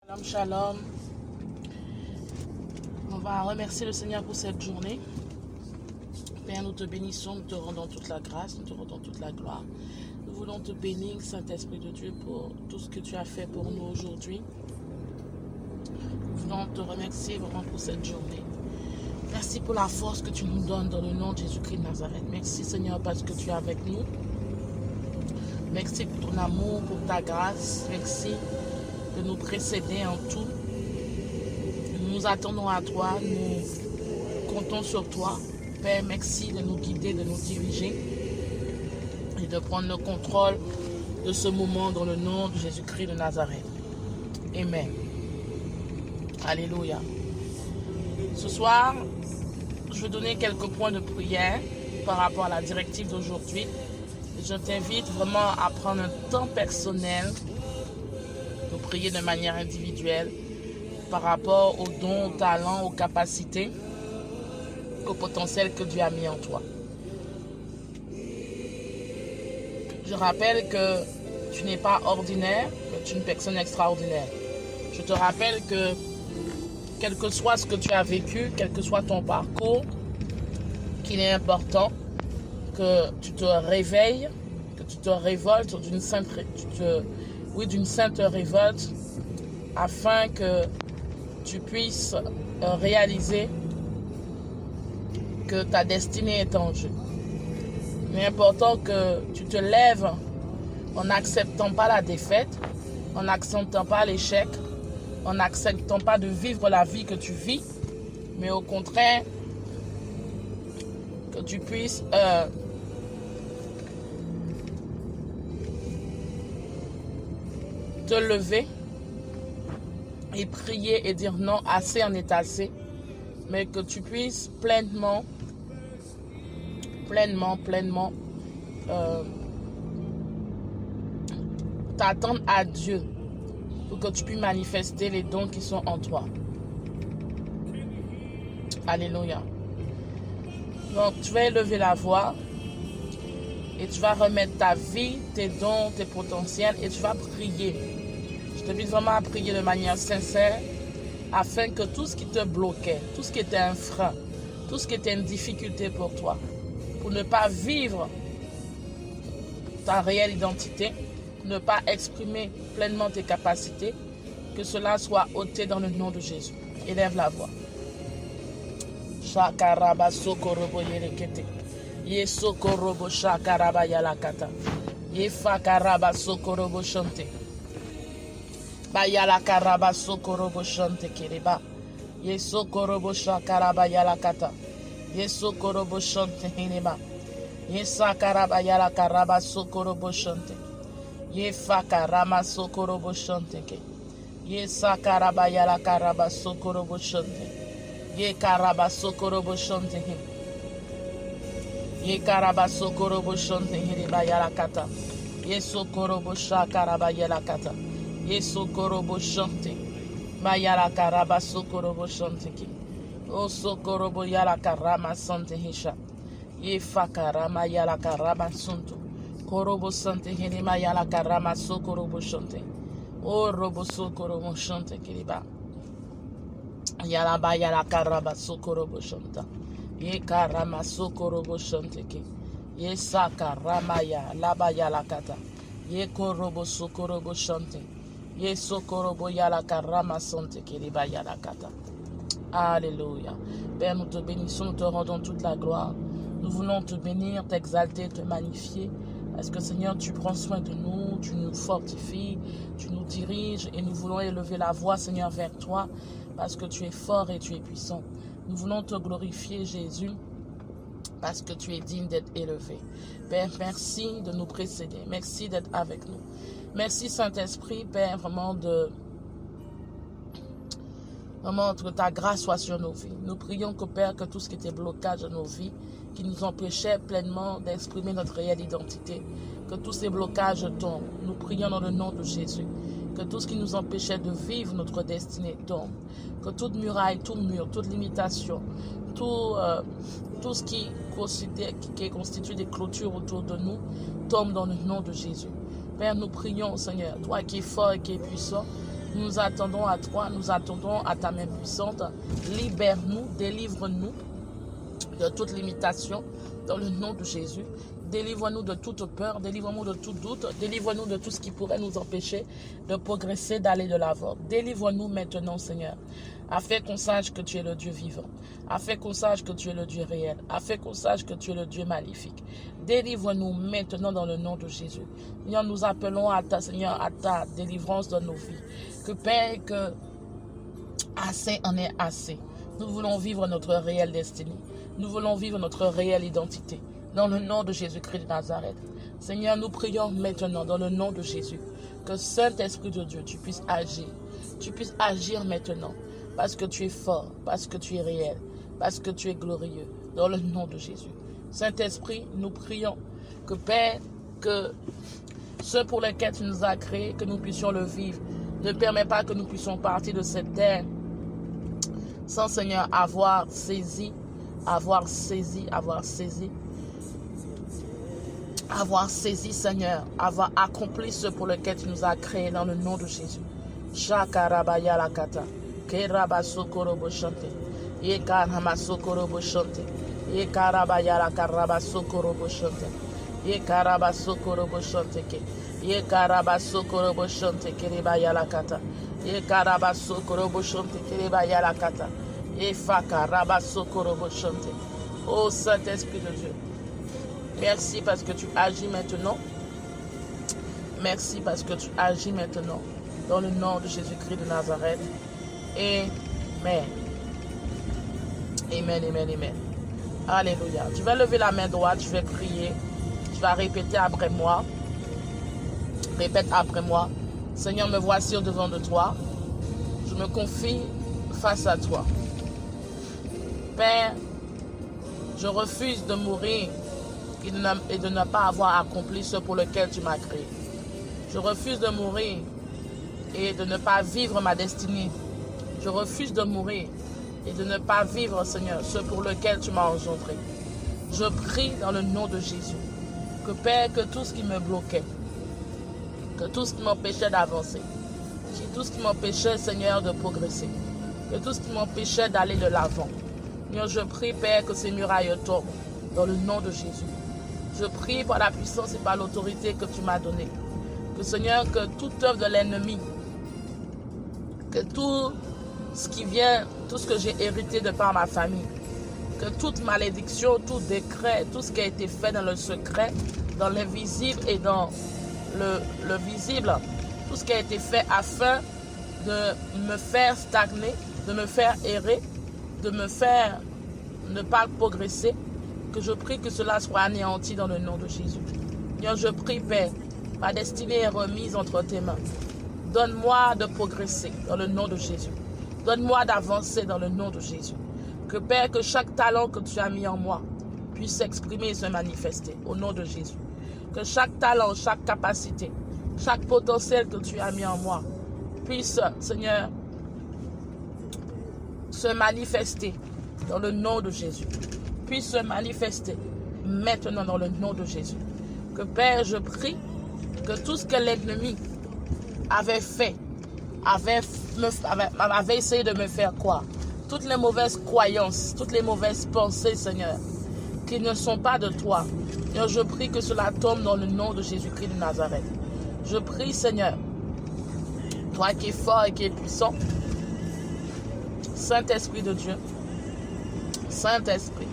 Shalom, shalom. On va remercier le Seigneur pour cette journée. Père, nous te bénissons, nous te rendons toute la grâce, nous te rendons toute la gloire. Nous voulons te bénir, Saint-Esprit de Dieu, pour tout ce que tu as fait pour nous aujourd'hui. Nous voulons te remercier vraiment pour cette journée. Merci pour la force que tu nous donnes dans le nom de Jésus-Christ de Nazareth. Merci, Seigneur, parce que tu es avec nous. Merci pour ton amour, pour ta grâce. Merci de nous précéder en tout. Nous nous attendons à toi, nous comptons sur toi. Père, merci de nous guider, de nous diriger et de prendre le contrôle de ce moment dans le nom de Jésus-Christ de Nazareth. Amen. Alléluia. Ce soir, je vais donner quelques points de prière par rapport à la directive d'aujourd'hui. Je t'invite vraiment à prendre un temps personnel de prier de manière individuelle par rapport aux dons, aux talents, aux capacités, au potentiel que Dieu a mis en toi. Je rappelle que tu n'es pas ordinaire, mais tu es une personne extraordinaire. Je te rappelle que quel que soit ce que tu as vécu, quel que soit ton parcours, qu'il est important que tu te réveilles, que tu te révoltes d'une sainte révolte, afin que tu puisses réaliser que ta destinée est en jeu. Il est important que tu te lèves en n'acceptant pas la défaite, en n'acceptant pas l'échec, en n'acceptant pas de vivre la vie que tu vis, mais au contraire, que tu puisses te lever et prier et dire non, assez en est assez, mais que tu puisses pleinement t'attendre à Dieu pour que tu puisses manifester les dons qui sont en toi. Alléluia. Donc, tu vas élever la voix et tu vas remettre ta vie, tes dons, tes potentiels et tu vas prier. Je t'invite vraiment à prier de manière sincère afin que tout ce qui te bloquait, tout ce qui était un frein, tout ce qui était une difficulté pour toi, pour ne pas vivre ta réelle identité, ne pas exprimer pleinement tes capacités, que cela soit ôté dans le nom de Jésus. Élève la voix. Shakaraba sokorobo yerekete. Ye sokorobo shakaraba yalakata. Ye fakaraba sokorobo shante. Bayala karaba sokorobo shante kereba. Ye sokorobo shakaraba yalakata. Ye sokorobo shante hineba. Ye sakaraba yala karaba sokorobo shante. Ye fakarama sokorobo shante ke. Ye sakaraba yala karaba sokorobo shante. Ye karaba sokorobo shante him. Ye karaba sokorobo shante hiriba yala kata. Ye sokorobo shakaraba yala kata. Ye sokorobo shante. Mayala karaba sokorobo shante ki. O sokorobo yala karama sante hisha. Ye fakarama yala karama sunto. Korobo sante hirima yala karama sokorobo shante. O robo sokorobo shante kiriba. Yalaba yala karaba sokorobo shanta. Ye karama sokorobo shante ki. Ye sakarama ya laba yala kata. Ye korobo sokorobo shante. Ye sokorobo yala karama sante kiriba yala kata. Alléluia. Père, nous te bénissons, nous te rendons toute la gloire. Nous voulons te bénir, t'exalter, te magnifier. Parce que Seigneur, tu prends soin de nous, tu nous fortifies, tu nous diriges et nous voulons élever la voix, Seigneur, vers toi parce que tu es fort et tu es puissant. Nous voulons te glorifier, Jésus, parce que tu es digne d'être élevé. Père, merci de nous précéder. Merci d'être avec nous. Merci, Saint-Esprit, Père, vraiment que ta grâce soit sur nos vies. Nous prions que, Père, que tout ce qui était blocage dans nos vies, qui nous empêchait pleinement d'exprimer notre réelle identité, que tous ces blocages tombent. Nous prions dans le nom de Jésus. Que tout ce qui nous empêchait de vivre notre destinée tombe. Que toute muraille, tout mur, toute limitation, tout ce qui constitue des clôtures autour de nous tombe dans le nom de Jésus. Père, nous prions, Seigneur, toi qui es fort et qui es puissant, Nous attendons à toi, nous attendons à ta main puissante. Libère-nous, délivre-nous de toute limitation dans le nom de Jésus. Délivre-nous de toute peur, délivre-nous de tout doute, délivre-nous de tout ce qui pourrait nous empêcher de progresser, d'aller de l'avant. Délivre-nous maintenant, Seigneur, afin qu'on sache que tu es le Dieu vivant, afin qu'on sache que tu es le Dieu réel, afin qu'on sache que tu es le Dieu magnifique. Délivre-nous maintenant dans le nom de Jésus. Seigneur, nous appelons à ta, Seigneur, à ta délivrance dans nos vies. Que Père, que assez en est assez. Nous voulons vivre notre réelle destinée. Nous voulons vivre notre réelle identité. Dans le nom de Jésus-Christ de Nazareth. Seigneur, nous prions maintenant dans le nom de Jésus. Que Saint-Esprit de Dieu, tu puisses agir. Tu puisses agir maintenant. Parce que tu es fort, parce que tu es réel, parce que tu es glorieux. Dans le nom de Jésus. Saint-Esprit, nous prions que Père, que ce pour lequel tu nous as créés, que nous puissions le vivre. Ne permets pas que nous puissions partir de cette terre sans, Seigneur, avoir saisi, Seigneur, avoir accompli ce pour lequel tu nous as créés dans le nom de Jésus. Shakarabaya la kata, Kerabasokorobo chante, Yekaramasokorobo chante, Yekarabaya la karabasokorobo chante, Yekarabasokorobo chante, Yekarabasokorobo chante, Kerebaya la kata, Yekarabasokorobo chante, Kerebaya la kata, Yefakarabasokorobo chante. Oh Saint-Esprit de Dieu, merci parce que tu agis maintenant. Merci parce que tu agis maintenant. Dans le nom de Jésus-Christ de Nazareth. Amen. Amen, amen, amen. Alléluia. Tu vas lever la main droite, je vais prier. Tu vas répéter après moi. Répète après moi. Seigneur, me voici au-devant de toi. Je me confie face à toi. Père, je refuse de mourir et de ne pas avoir accompli ce pour lequel tu m'as créé. Je refuse de mourir et de ne pas vivre ma destinée. Je refuse de mourir et de ne pas vivre, Seigneur, ce pour lequel tu m'as engendré. Je prie dans le nom de Jésus que, Père, que tout ce qui me bloquait, que tout ce qui m'empêchait d'avancer, que tout ce qui m'empêchait, Seigneur, de progresser, que tout ce qui m'empêchait d'aller de l'avant, je prie, Père, que ces murailles tombent dans le nom de Jésus. Je prie par la puissance et par l'autorité que tu m'as donnée. Que, Seigneur, que toute œuvre de l'ennemi, que tout ce qui vient, tout ce que j'ai hérité de par ma famille, que toute malédiction, tout décret, tout ce qui a été fait dans le secret, dans l'invisible et dans le visible, tout ce qui a été fait afin de me faire stagner, de me faire errer, de me faire ne pas progresser, que je prie que cela soit anéanti dans le nom de Jésus. Seigneur, je prie, Père, ma destinée est remise entre tes mains. Donne-moi de progresser dans le nom de Jésus. Donne-moi d'avancer dans le nom de Jésus. Que, Père, que chaque talent que tu as mis en moi puisse s'exprimer et se manifester au nom de Jésus. Que chaque talent, chaque capacité, chaque potentiel que tu as mis en moi puisse, Seigneur, se manifester dans le nom de Jésus. Puisse se manifester maintenant dans le nom de Jésus. Que, Père, je prie que tout ce que l'ennemi avait fait, avait essayé de me faire croire, toutes les mauvaises croyances, toutes les mauvaises pensées, Seigneur, qui ne sont pas de toi, Seigneur, je prie que cela tombe dans le nom de Jésus-Christ de Nazareth. Je prie, Seigneur, toi qui es fort et qui es puissant, Saint-Esprit de Dieu, Saint-Esprit,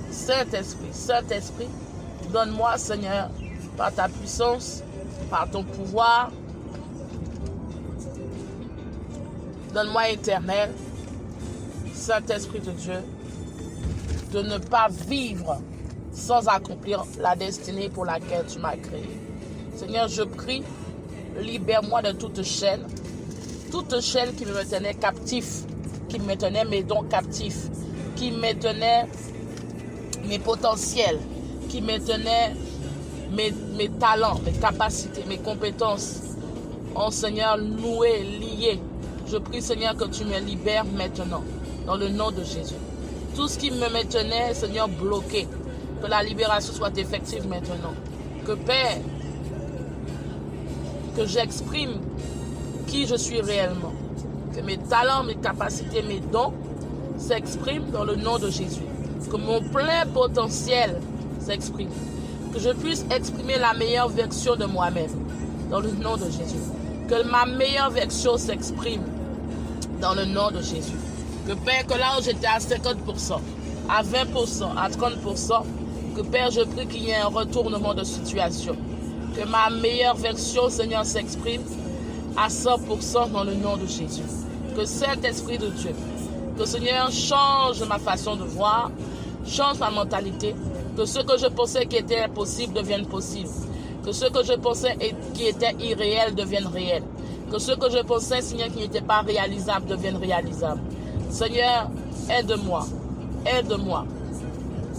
Saint-Esprit, Saint-Esprit, donne-moi, Seigneur, par ta puissance, par ton pouvoir, donne-moi, Éternel, Saint-Esprit de Dieu, de ne pas vivre sans accomplir la destinée pour laquelle tu m'as créé. Seigneur, je prie, libère-moi de toute chaîne qui me tenait captif, qui me tenait mes dons captifs, qui me tenait mes potentiels, qui me tenait mes talents, mes capacités, mes compétences. Oh Seigneur, noué, lié. Je prie, Seigneur, que tu me libères maintenant, dans le nom de Jésus. Tout ce qui me maintenait, Seigneur, bloqué, que la libération soit effective maintenant. Que, Père, que j'exprime qui je suis réellement. Que mes talents, mes capacités, mes dons s'expriment dans le nom de Jésus. Que mon plein potentiel s'exprime. Que je puisse exprimer la meilleure version de moi-même dans le nom de Jésus. Que ma meilleure version s'exprime dans le nom de Jésus. Que Père, que là où j'étais à 50%, à 20%, à 30%, que Père, je prie qu'il y ait un retournement de situation. Que ma meilleure version, Seigneur, s'exprime à 100% dans le nom de Jésus. Que Saint-Esprit de Dieu, que Seigneur change ma façon de voir, change ma mentalité, que ce que je pensais qui était impossible devienne possible, que ce que je pensais qui était irréel devienne réel, que ce que je pensais, Seigneur, qui n'était pas réalisable devienne réalisable. Seigneur, aide-moi, aide-moi,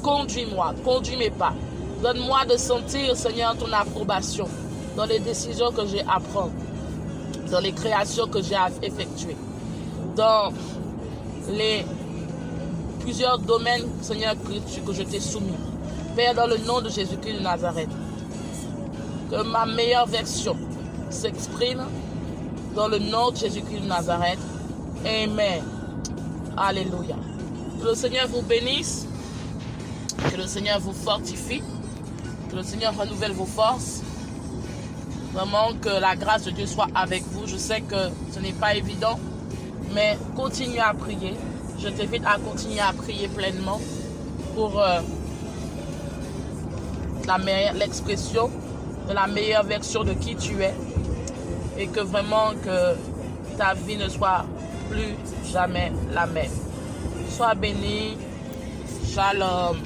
conduis-moi, conduis mes pas, donne-moi de sentir, Seigneur, ton approbation dans les décisions que j'ai à prendre, dans les créations que j'ai à effectuer, dans les plusieurs domaines, Seigneur, que je t'ai soumis. Père, dans le nom de Jésus-Christ de Nazareth, que ma meilleure version s'exprime dans le nom de Jésus-Christ de Nazareth. Amen. Alléluia. Que le Seigneur vous bénisse, que le Seigneur vous fortifie, que le Seigneur renouvelle vos forces. Vraiment que la grâce de Dieu soit avec vous. Je sais que ce n'est pas évident, mais continuez à prier. Je t'invite à continuer à prier pleinement pour l'expression de la meilleure version de qui tu es, et que vraiment que ta vie ne soit plus jamais la même. Sois béni. Shalom.